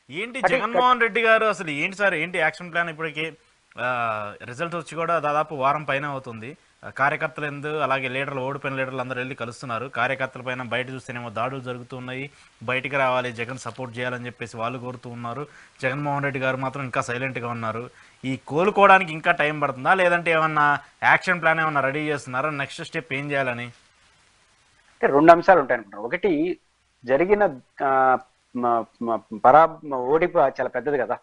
ఏంటి జగన్మోహన్ రెడ్డి గారు అసలు ఏంటి సార్, ఏంటి యాక్షన్ ప్లాన్? ఇప్పటికి రిజల్ట్ వచ్చి కూడా దాదాపు వారం పైన అవుతుంది. కార్యకర్తలు అలాగే లీడర్లు, ఓడిపోయిన లీడర్లు అందరూ వెళ్ళి కలుస్తున్నారు. కార్యకర్తల పైన బయట చూస్తేనేమో దాడులు జరుగుతున్నాయి. బయటికి రావాలి, జగన్ సపోర్ట్ చేయాలని చెప్పేసి వాళ్ళు కోరుతూ ఉన్నారు. జగన్మోహన్ రెడ్డి గారు మాత్రం ఇంకా సైలెంట్గా ఉన్నారు. ఈ కోలుకోవడానికి ఇంకా టైం పడుతుందా, లేదంటే ఏమన్నా యాక్షన్ ప్లాన్ ఏమన్నా రెడీ చేస్తున్నారా? నెక్స్ట్ స్టెప్ ఏం చేయాలని? అంటే రెండు అంశాలు ఉంటాయి అనుకుంటాను. ఒకటి, జరిగిన ఆ, మ- మ- పరా ఓడిపు చాలా పెద్దది కదా.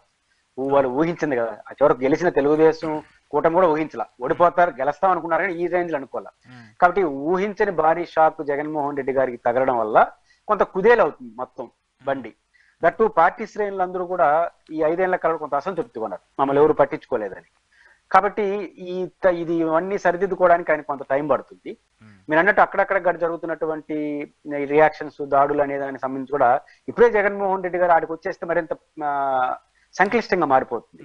వాళ్ళు ఊహించింది కదా. ఆ చివరకు గెలిచిన తెలుగుదేశం కూటమి కూడా ఓడిపోతారు, గెలుస్తాం అనుకున్నారు కానీ ఈ రేంజ్ లో అనుకోవాలి. కాబట్టి ఊహించని భారీ షాక్ జగన్మోహన్ రెడ్డి గారికి తగలడం వల్ల కొంత కుదేలవుతుంది మొత్తం బండి. దట్టు పార్టీ శ్రేణులందరూ కూడా ఈ 5 ఏళ్ల కాలంలో కొంత అసంతృప్తి కొన్నారు, మమ్మల్ని ఎవరు పట్టించుకోలేదని. కాబట్టి ఇవన్నీ సరిదిద్దుకోవడానికి ఆయన కొంత టైం పడుతుంది. మీరు అన్నట్టు అక్కడక్కడ జరుగుతున్నటువంటి రియాక్షన్స్, దాడులు అనే దానికి సంబంధించి కూడా ఇప్పుడే జగన్మోహన్ రెడ్డి గారు ఆడికి వచ్చేస్తే మరింత సంక్లిష్టంగా మారిపోతుంది.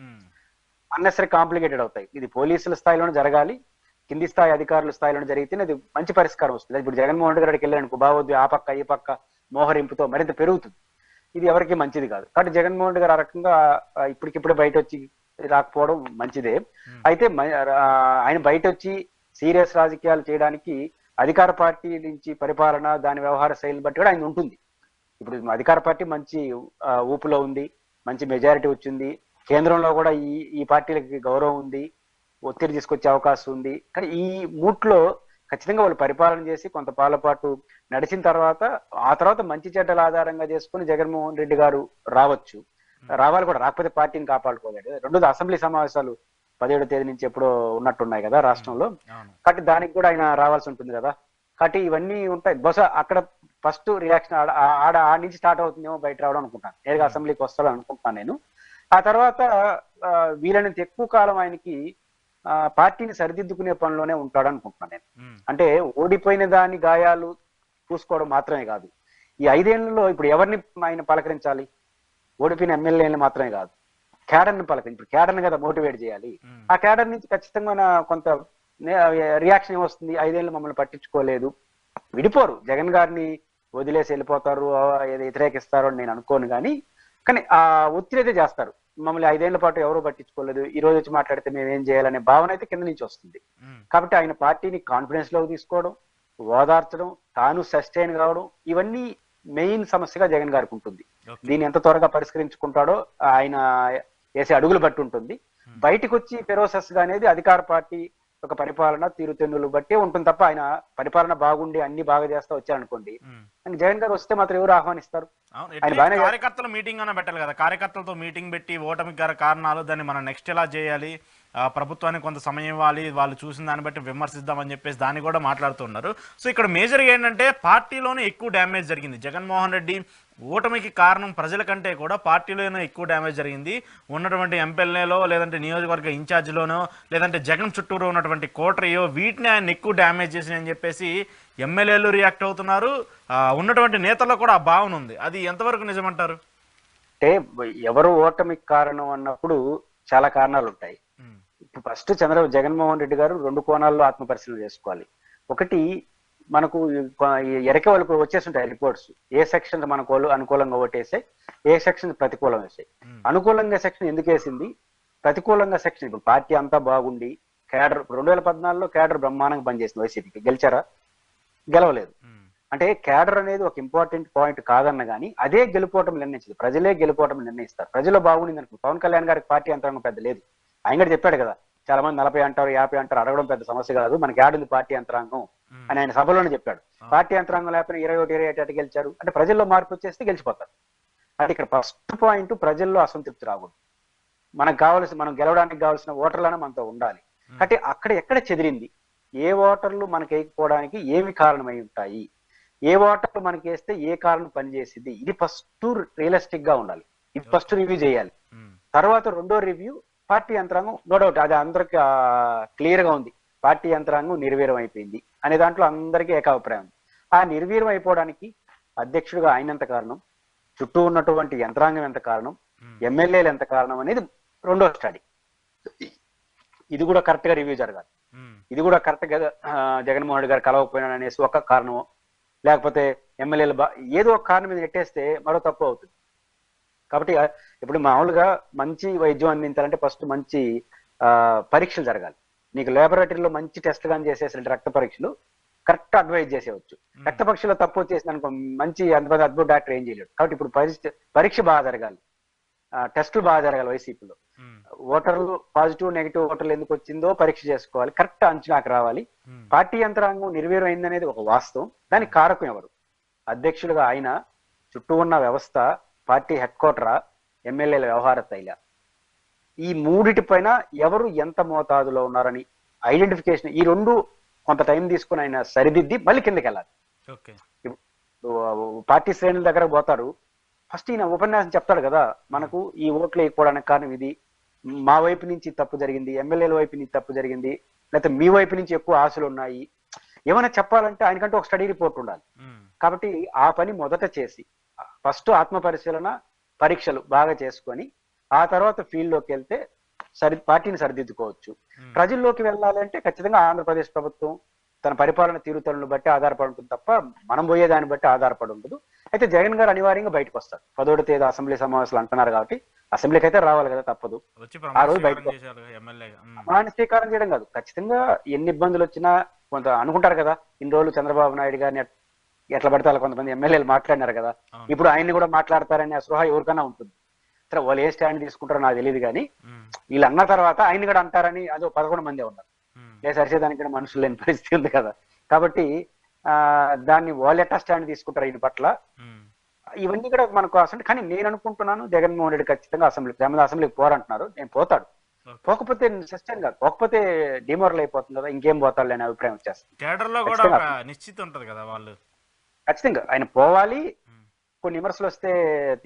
అన్నెసరీ కాంప్లికేటెడ్ అవుతాయి. ఇది పోలీసుల స్థాయిలోనే జరగాలి, కింది స్థాయి అధికారుల స్థాయిలోనే జరిగితేనే అది మంచి పరిష్కారం వస్తుంది. ఇప్పుడు జగన్మోహన్ రెడ్డి గారికి వెళ్ళాను బావద్దు, ఆ పక్క ఈ పక్క మోహరింపుతో మరింత పెరుగుతుంది. ఇది ఎవరికి మంచిది కాదు. కాబట్టి జగన్మోహన్ రెడ్డి గారు ఆ రకంగా ఇప్పటికిప్పుడే బయట వచ్చి రాకపోవడం మంచిదే. అయితే ఆయన బయట వచ్చి సీరియస్ రాజకీయాలు చేయడానికి అధికార పార్టీ నుంచి పరిపాలన, దాని వ్యవహార శైలిని బట్టి కూడా ఆయన ఉంటుంది. ఇప్పుడు అధికార పార్టీ మంచి ఊపులో ఉంది, మంచి మెజారిటీ వచ్చింది. కేంద్రంలో కూడా ఈ పార్టీలకి గౌరవం ఉంది, ఒత్తిడి తీసుకొచ్చే అవకాశం ఉంది. కానీ ఈ మూట్లో ఖచ్చితంగా వాళ్ళు పరిపాలన చేసి కొంత పాల పాటు నడిచిన తర్వాత ఆ తర్వాత మంచి చెడ్డల ఆధారంగా చేసుకుని జగన్మోహన్ రెడ్డి గారు రావచ్చు. రావాలి కూడా, రాకపోతే పార్టీని కాపాడుకోలేడు. రెండోది, అసెంబ్లీ సమావేశాలు 17వ తేదీ నుంచి ఎప్పుడో ఉన్నట్టున్నాయి కదా రాష్ట్రంలో. కాబట్టి దానికి కూడా ఆయన రావాల్సి ఉంటుంది కదా. కాబట్టి ఇవన్నీ ఉంటాయి. బహుశా అక్కడ ఫస్ట్ రియాక్షన్ ఆడ నుంచి స్టార్ట్ అవుతుందేమో బయట రావడం అనుకుంటాను. నేరుగా అసెంబ్లీకి వస్తాడు అనుకుంటున్నాను నేను. ఆ తర్వాత వీలైనంత ఎక్కువ కాలం ఆయనకి పార్టీని సరిదిద్దుకునే పనిలోనే ఉంటాడు అనుకుంటున్నాను నేను. అంటే ఓడిపోయిన దాని గాయాలు చూసుకోవడం మాత్రమే కాదు, ఈ 5 ఏళ్లలో ఇప్పుడు ఎవరిని ఆయన పలకరించాలి? ఓడిపోయిన ఎమ్మెల్యేలను మాత్రమే కాదు, క్యాడర్ని పలకరించి, ఇప్పుడు క్యాడర్ని కదా మోటివేట్ చేయాలి. ఆ క్యాడర్ నుంచి ఖచ్చితంగా కొంత రియాక్షన్ ఏమొస్తుంది? 5 ఏళ్ళు మమ్మల్ని పట్టించుకోలేదు, విడిపోరు, జగన్ గారిని వదిలేసి వెళ్ళిపోతారు, ఏదో వ్యతిరేకిస్తారు అని నేను అనుకోను. కానీ ఆ ఒత్తిడి అయితే చేస్తారు. మమ్మల్ని 5 ఏళ్ల పాటు ఎవరూ పట్టించుకోలేదు, ఈ రోజు వచ్చి మాట్లాడితే మేము ఏం చేయాలనే భావన అయితే కింద నుంచి వస్తుంది. కాబట్టి ఆయన పార్టీని కాన్ఫిడెన్స్ లోకి తీసుకోవడం, ఓదార్చడం, తాను సస్టైన్ కావడం, ఇవన్నీ మెయిన్ సమస్యగా జగన్ గారికి ఉంటుంది. దీన్ని ఎంత త్వరగా పరిష్కరించుకుంటాడో ఆయన వేసే అడుగులు బట్టి ఉంటుంది. బయటకు వచ్చి ఫెరోసస్ గా అనేది అధికార పార్టీ ఒక పరిపాలన తీరుతెన్నులు బట్టే ఉంటుంది తప్ప, ఆయన పరిపాలన బాగుండి అన్ని బాగా చేస్తా వచ్చారనుకోండి, జగన్ గారు వస్తే మాత్రం ఎవరు ఆహ్వానిస్తారు? కార్యకర్తల మీటింగ్ అన్న పెట్టాలి కదా. కార్యకర్తలతో మీటింగ్ పెట్టి ఓటమికి గల కారణాలు, దాన్ని మనం నెక్స్ట్ ఎలా చేయాలి, ప్రభుత్వానికి కొంత సమయం ఇవ్వాలి, వాళ్ళు చూసిన దాన్ని బట్టి విమర్శిద్దామని చెప్పేసి దాన్ని కూడా మాట్లాడుతున్నారు. సో ఇక్కడ మేజర్గా ఏంటంటే పార్టీలోనే ఎక్కువ డ్యామేజ్ జరిగింది. జగన్మోహన్ రెడ్డి ఓటమికి కారణం ప్రజల కంటే కూడా పార్టీలోనే ఎక్కువ డ్యామేజ్ జరిగింది. ఉన్నటువంటి ఎంపీఎల్ఏలో, లేదంటే నియోజకవర్గ ఇన్ఛార్జిలోనో, లేదంటే జగన్ చుట్టూరు ఉన్నటువంటి కోటరియో, వీటిని ఆయన ఎక్కువ డ్యామేజ్ చేసినాయని చెప్పేసి ఎమ్మెల్యేలు రియాక్ట్ అవుతున్నారు. ఉన్నటువంటి నేతల్లో కూడా ఆ భావన ఉంది. అది ఎంతవరకు నిజమంటారు? అంటే ఎవరు ఓటమికి కారణం అన్నప్పుడు చాలా కారణాలు ఉంటాయి. ఇప్పుడు ఫస్ట్ జగన్మోహన్ రెడ్డి గారు 2 కోణాల్లో ఆత్మపరిశీలన చేసుకోవాలి. ఒకటి, మనకు ఎరక వాళ్ళకు వచ్చేస్తుంటాయి రిపోర్ట్స్, ఏ సెక్షన్ మనకు అనుకూలంగా ఓటేసాయి, ఏ సెక్షన్ ప్రతికూలంగా వేసాయి. అనుకూలంగా సెక్షన్ ఎందుకు వేసింది, ప్రతికూలంగా సెక్షన్, ఇప్పుడు పార్టీ అంతా బాగుండి కేడర్ 2014లో కేడర్ బ్రహ్మాండంగా పనిచేసింది. వైసీపీకి గెలిచారా? గెలవలేదు. అంటే కేడర్ అనేది ఒక ఇంపార్టెంట్ పాయింట్ కాదన్న కానీ అదే గెలుపోవటం నిర్ణయించింది. ప్రజలే గెలుపోవటం నిర్ణయిస్తారు. ప్రజలు బాగుండింది అనుకో, పవన్ కళ్యాణ్ గారికి పార్టీ యంత్రాంగం పెద్ద లేదు. ఆయన కూడా చెప్పాడు కదా, చాలా మంది 40 అంటారు, 50 అంటారు, అడగడం పెద్ద సమస్య కాదు, మనకి ఆడింది పార్టీ యంత్రాంగం అని ఆయన సభలోనే చెప్పాడు. పార్టీ యంత్రాంగం లేకపోయినా 21, 28 గెలిచారు అంటే ప్రజల్లో మార్పు వచ్చేస్తే గెలిచిపోతారు. అంటే ఇక్కడ ఫస్ట్ పాయింట్, ప్రజల్లో అసంతృప్తి రాకూడదు. మనం గెలవడానికి కావాల్సిన ఓటర్లను మనతో ఉండాలి. కాబట్టి అక్కడ ఎక్కడ చెదిరింది, ఏ ఓటర్లు మనకి వేయకపోవడానికి ఏమి కారణమై ఉంటాయి, ఏ ఓటర్లు మనకి వేస్తే ఏ కారణం పనిచేసింది, ఇది ఫస్ట్ రియలిస్టిక్ గా ఉండాలి. ఇది ఫస్ట్ రివ్యూ చేయాలి. తర్వాత రెండో రివ్యూ పార్టీ యంత్రాంగం. నో డౌట్ అది అందరికి క్లియర్ గా ఉంది, పార్టీ యంత్రాంగం నిర్వీర్యం అయిపోయింది అనే దాంట్లో అందరికీ ఏకాభిప్రాయం ఉంది. ఆ నిర్వీర్యం అయిపోవడానికి అధ్యక్షుడిగా ఆయన ఎంత కారణం, చుట్టూ ఉన్నటువంటి యంత్రాంగం ఎంత కారణం, ఎమ్మెల్యేలు ఎంత కారణం అనేది రెండో స్టడీ. ఇది కూడా కరెక్ట్ గా రివ్యూ జరగాలి. ఇది కూడా కరెక్ట్ గా జగన్మోహన్ రెడ్డి గారు కలవకపోయినా అనేసి ఒక కారణమో, లేకపోతే ఎమ్మెల్యేలు ఏదో ఒక కారణం మీద నెట్టేస్తే మరో తప్పు అవుతుంది. కాబట్టి ఇప్పుడు మామూలుగా మంచి వైద్యం అందించాలంటే ఫస్ట్ మంచి పరీక్షలు జరగాలి. నీకు లాబొరేటరీలో మంచి టెస్ట్ కానీ చేసేసి రక్త పరీక్షలు కరెక్ట్ అడ్వైజ్ చేసేవచ్చు. రక్త పరీక్షలో తప్పు వచ్చేసింది అనుకో మంచి అద్భుత డాక్టర్ ఏం చేయలేడు. కాబట్టి ఇప్పుడు పరీక్ష బాగా జరగాలి, టెస్టులు బాగా జరగాలి. వైసీపీలో ఓటర్లు పాజిటివ్ నెగిటివ్ ఓటర్లు ఎందుకు వచ్చిందో పరీక్ష చేసుకోవాలి, కరెక్ట్ అంచనాకు రావాలి. పార్టీ యంత్రాంగం నిర్వీర్యం అయిందనేది ఒక వాస్తవం. దానికి కారకం ఎవరు? అధ్యక్షులుగా ఆయన, చుట్టూ ఉన్న వ్యవస్థ, పార్టీ హెడ్ క్వార్టరా, ఎమ్మెల్యేల వ్యవహార తైల, ఈ మూడిటి పైన ఎవరు ఎంత మోతాదులో ఉన్నారని ఐడెంటిఫికేషన్, ఈ రెండు కొంత టైం తీసుకుని ఆయన సరిదిద్ది మళ్ళీ కిందకి వెళ్ళాలి. పార్టీ శ్రేణుల దగ్గర పోతారు, ఫస్ట్ ఈయన ఉపన్యాసం చెప్తాడు కదా, మనకు ఈ ఓట్లు వేయకపోవడానికి కారణం ఇది, మా వైపు నుంచి తప్పు జరిగింది, ఎమ్మెల్యేల వైపు నుంచి తప్పు జరిగింది, లేకపోతే మీ వైపు నుంచి ఎక్కువ ఆశలు ఉన్నాయి, ఏమైనా చెప్పాలంటే ఆయనకంటే ఒక స్టడీ రిపోర్ట్ ఉండాలి. కాబట్టి ఆ పని మొదట చేసి ఫస్ట్ ఆత్మ పరిశీలన పరీక్షలు బాగా చేసుకొని ఆ తర్వాత ఫీల్డ్ లోకి వెళ్తే పార్టీని సరిదిద్దుకోవచ్చు. ప్రజల్లోకి వెళ్ళాలంటే ఖచ్చితంగా ఆంధ్రప్రదేశ్ ప్రభుత్వం తన పరిపాలన తీరుతలను బట్టి ఆధారపడి ఉంటుంది తప్ప మనం పోయేదాన్ని బట్టి ఆధారపడి ఉండదు. అయితే జగన్ గారు అనివార్యంగా బయటకు వస్తారు. 10వ తేదీ అసెంబ్లీ సమావేశాలు అంటున్నారు కాబట్టి అసెంబ్లీకి అయితే రావాలి కదా, తప్పదు. ఆ రోజు బయటకు స్వీకారం చేయడం కాదు, ఖచ్చితంగా ఎన్ని ఇబ్బందులు వచ్చినా కొంత అనుకుంటారు కదా, ఇన్ని రోజులు చంద్రబాబు నాయుడు గారిని ఎట్లా పడతారు కొంతమంది ఎమ్మెల్యేలు మాట్లాడినారు కదా, ఇప్పుడు ఆయన్ని కూడా మాట్లాడతారని ఆ స్పృహ ఎవరికైనా ఉంటుంది. సరే వాళ్ళు ఏ స్టాండ్ తీసుకుంటారో నాకు తెలియదు కానీ వీళ్ళు అన్న తర్వాత ఆయన్ని కూడా అంటారని అదో 11 మంది ఉన్నారు. లేదా సరిచేదానికి కూడా మనుషులు లేని పరిస్థితి ఉంది కదా. కాబట్టి దాన్ని వాళ్ళు ఎట్టా స్టాండ్ తీసుకుంటారు ఈయన పట్ల, ఇవన్నీ కూడా మనకు అసలు. కానీ నేను అనుకుంటున్నాను జగన్మోహన్ రెడ్డి ఖచ్చితంగా అసెంబ్లీకి పోరంటున్నారు, నేను పోతాడు. పోకపోతే సిస్టమ్ కాదు, పోకపోతే డిమోరల్ అయిపోతుంది కదా, ఇంకేం పోతాడు అనే అభిప్రాయం వచ్చేస్తుంది. ఖచ్చితంగా ఆయన పోవాలి, కొన్ని విమర్శలు వస్తే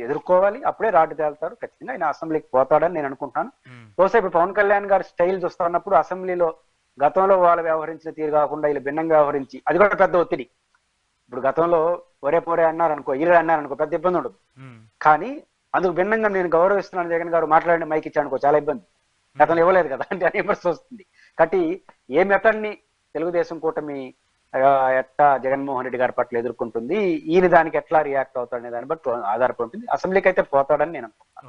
ఎదుర్కోవాలి, అప్పుడే రాడ్డు తేలుతారు. ఖచ్చితంగా ఆయన అసెంబ్లీకి పోతాడని నేను అనుకుంటున్నాను. బహుశా ఇప్పుడు పవన్ కళ్యాణ్ గారు స్టైల్ చూస్తా ఉన్నప్పుడు అసెంబ్లీలో గతంలో వాళ్ళు వ్యవహరించిన తీరు కాకుండా వీళ్ళు భిన్నంగా వ్యవహరించి, అది కూడా పెద్ద ఒత్తిడి. ఇప్పుడు గతంలో ఒరే పోరే అన్నారనుకో, ఈరు అన్నారనుకో పెద్ద ఇబ్బంది ఉండదు. కానీ అందుకు భిన్నంగా నేను గౌరవిస్తున్నాను జగన్ గారు మాట్లాడిన మైక్ ఇచ్చానుకో చాలా ఇబ్బంది. గతంలో ఇవ్వలేదు కదా అంటే అని విమర్శ వస్తుంది. కాబట్టి ఏ మెథడ్ని తెలుగుదేశం కూటమి ఎట్లా జగన్మోహన్ రెడ్డి గారి పట్ల ఎదుర్కొంటుంది, ఈయన దానికి ఎట్లా రియాక్ట్ అవుతాడనే దాన్ని బట్టి ఆధారపడి ఉంటుంది. అసెంబ్లీకి అయితే పోతాడని నేను అనుకుంటున్నాను.